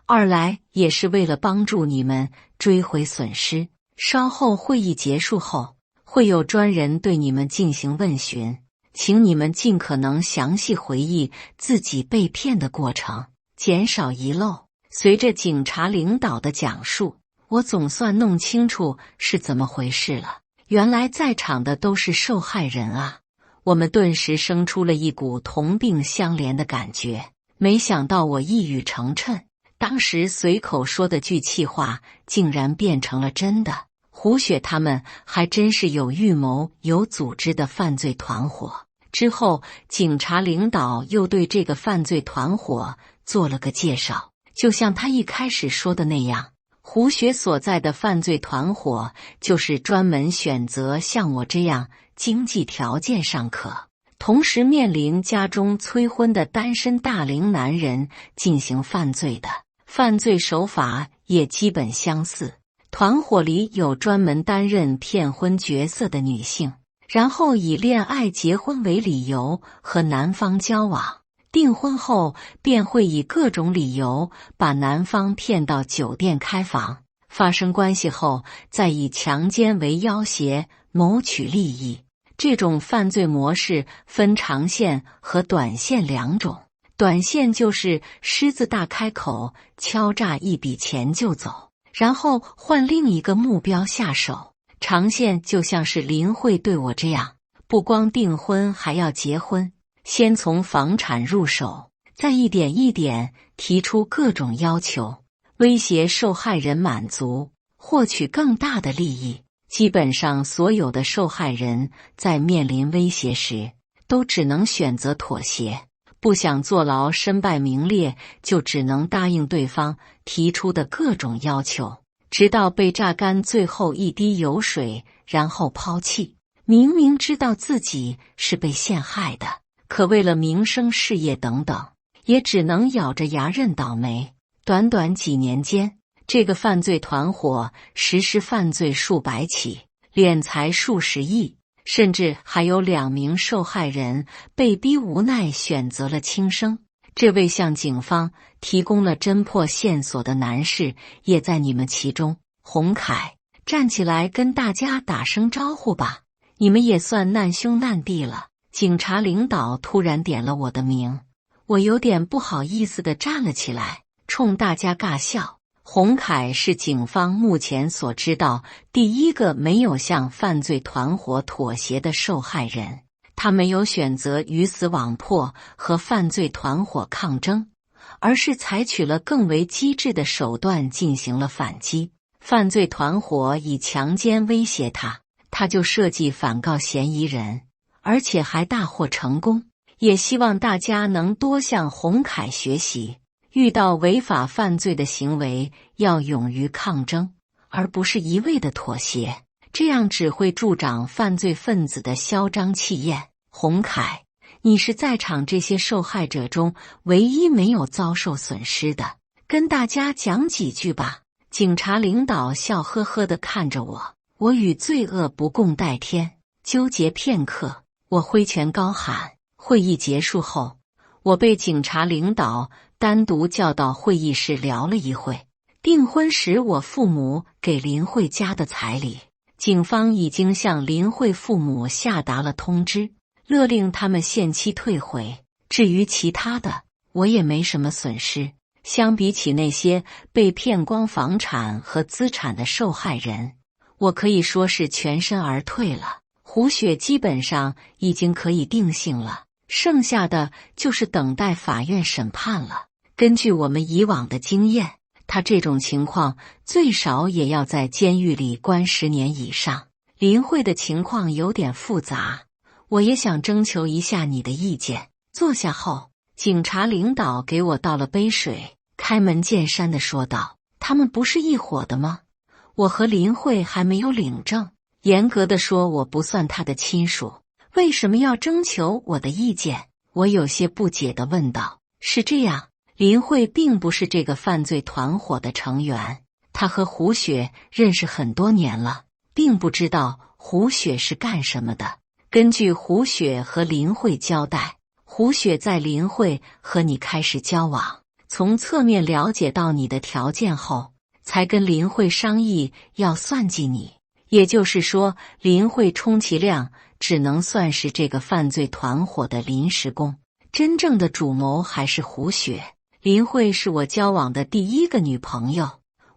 二来也是为了帮助你们追回损失。稍后会议结束后，会有专人对你们进行问询，请你们尽可能详细回忆自己被骗的过程，减少遗漏。随着警察领导的讲述，我总算弄清楚是怎么回事了。原来在场的都是受害人啊！我们顿时生出了一股同病相怜的感觉。没想到我一语成谶，当时随口说的句气话竟然变成了真的。胡雪他们还真是有预谋、有组织的犯罪团伙。之后，警察领导又对这个犯罪团伙做了个介绍，就像他一开始说的那样，胡雪所在的犯罪团伙就是专门选择像我这样经济条件尚可，同时面临家中催婚的单身大龄男人进行犯罪的。犯罪手法也基本相似，团伙里有专门担任骗婚角色的女性，然后以恋爱结婚为理由和男方交往，订婚后便会以各种理由把男方骗到酒店开房，发生关系后再以强奸为要挟谋取利益。这种犯罪模式分长线和短线2种，短线就是狮子大开口，敲诈一笔钱就走，然后换另一个目标下手。长线就像是林慧对我这样，不光订婚还要结婚，先从房产入手，再一点一点提出各种要求，威胁受害人满足，获取更大的利益。基本上所有的受害人在面临威胁时，都只能选择妥协，不想坐牢身败名裂，就只能答应对方提出的各种要求，直到被榨干最后一滴油水，然后抛弃。明明知道自己是被陷害的，可为了名声、事业等等，也只能咬着牙认倒霉。短短几年间，这个犯罪团伙实施犯罪数百起，敛财数十亿，甚至还有2名受害人被逼无奈选择了轻生。这位向警方提供了侦破线索的男士也在你们其中。洪凯，站起来跟大家打声招呼吧，你们也算难兄难弟了。警察领导突然点了我的名，我有点不好意思地站了起来，冲大家尬笑。洪凯是警方目前所知道第一个没有向犯罪团伙妥协的受害人，他没有选择鱼死网破和犯罪团伙抗争，而是采取了更为机智的手段进行了反击。犯罪团伙以强奸威胁他，他就设计反告嫌疑人，而且还大获成功。也希望大家能多向洪凯学习，遇到违法犯罪的行为要勇于抗争，而不是一味的妥协，这样只会助长犯罪分子的嚣张气焰。洪凯，你是在场这些受害者中唯一没有遭受损失的，跟大家讲几句吧。警察领导笑呵呵地看着我，我与罪恶不共戴天。纠结片刻，我挥拳高喊。会议结束后，我被警察领导单独叫到会议室聊了一会。订婚时我父母给林慧家的彩礼，警方已经向林慧父母下达了通知，勒令他们限期退回。至于其他的，我也没什么损失。相比起那些被骗光房产和资产的受害人，我可以说是全身而退了。胡雪基本上已经可以定性了，剩下的就是等待法院审判了。根据我们以往的经验，他这种情况最少也要在监狱里关10年以上。林慧的情况有点复杂，我也想征求一下你的意见。坐下后，警察领导给我倒了杯水，开门见山地说道：他们不是一伙的吗？我和林慧还没有领证，严格的说我不算他的亲属，为什么要征求我的意见？我有些不解地问道。是这样，林慧并不是这个犯罪团伙的成员，她和胡雪认识很多年了，并不知道胡雪是干什么的。根据胡雪和林慧交代，胡雪在林慧和你开始交往，从侧面了解到你的条件后，才跟林慧商议要算计你。也就是说，林慧充其量只能算是这个犯罪团伙的临时工，真正的主谋还是胡雪。林慧是我交往的第一个女朋友，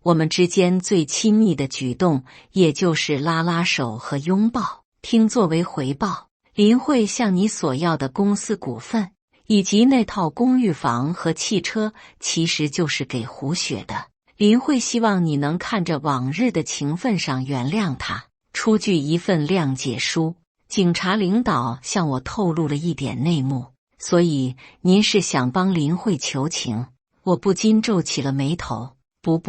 我们之间最亲密的举动也就是拉拉手和拥抱。听作为回报，林慧向你索要的公司股份以及那套公寓房和汽车，其实就是给胡雪的。林慧希望你能看着往日的情分上原谅他，出具一份谅解书。警察领导向我透露了一点内幕，所以您是想帮林慧求情？我不禁皱起了眉头。不，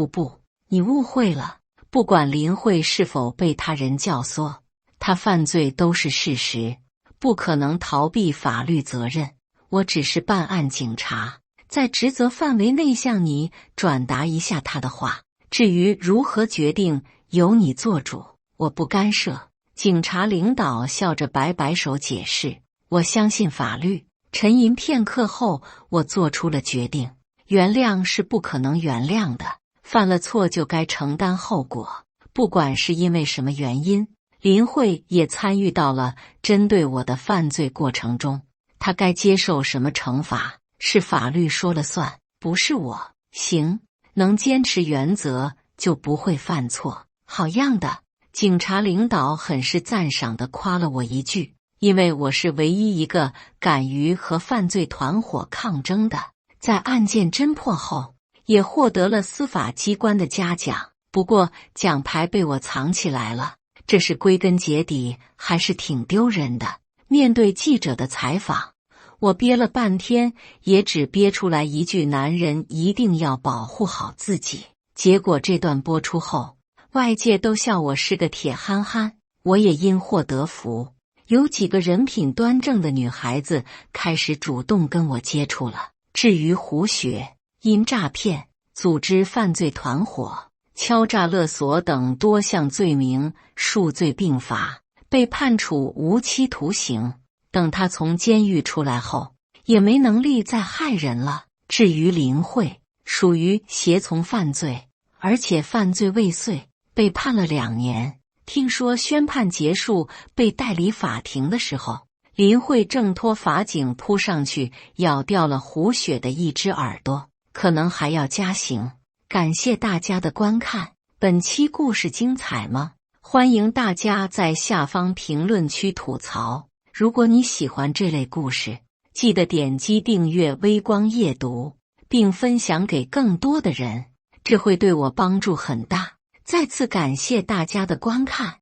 你误会了。不管林慧是否被他人教唆，他犯罪都是事实，不可能逃避法律责任。我只是办案警察，在职责范围内向你转达一下他的话，至于如何决定，由你做主，我不干涉。警察领导笑着摆摆手解释，我相信法律。沉吟片刻后，我做出了决定。原谅是不可能原谅的，犯了错就该承担后果，不管是因为什么原因。林慧也参与到了针对我的犯罪过程中，她该接受什么惩罚，是法律说了算，不是我。行，能坚持原则就不会犯错。好样的！警察领导很是赞赏地夸了我一句，因为我是唯一一个敢于和犯罪团伙抗争的。在案件侦破后，也获得了司法机关的嘉奖，不过奖牌被我藏起来了，这是归根结底还是挺丢人的。面对记者的采访，我憋了半天，也只憋出来一句：男人一定要保护好自己。结果这段播出后，外界都笑我是个铁憨憨，我也因祸得福。有几个人品端正的女孩子开始主动跟我接触了。至于胡雪，因诈骗、组织犯罪团伙、敲诈勒索等多项罪名数罪并罚，被判处无期徒刑。等他从监狱出来后，也没能力再害人了。至于林慧，属于协从犯罪，而且犯罪未遂，被判了2年。听说宣判结束被带离法庭的时候，林慧挣脱法警扑上去咬掉了胡雪的一只耳朵，可能还要加刑。感谢大家的观看，本期故事精彩吗？欢迎大家在下方评论区吐槽。如果你喜欢这类故事，记得点击订阅微光夜读，并分享给更多的人，这会对我帮助很大。再次感谢大家的观看。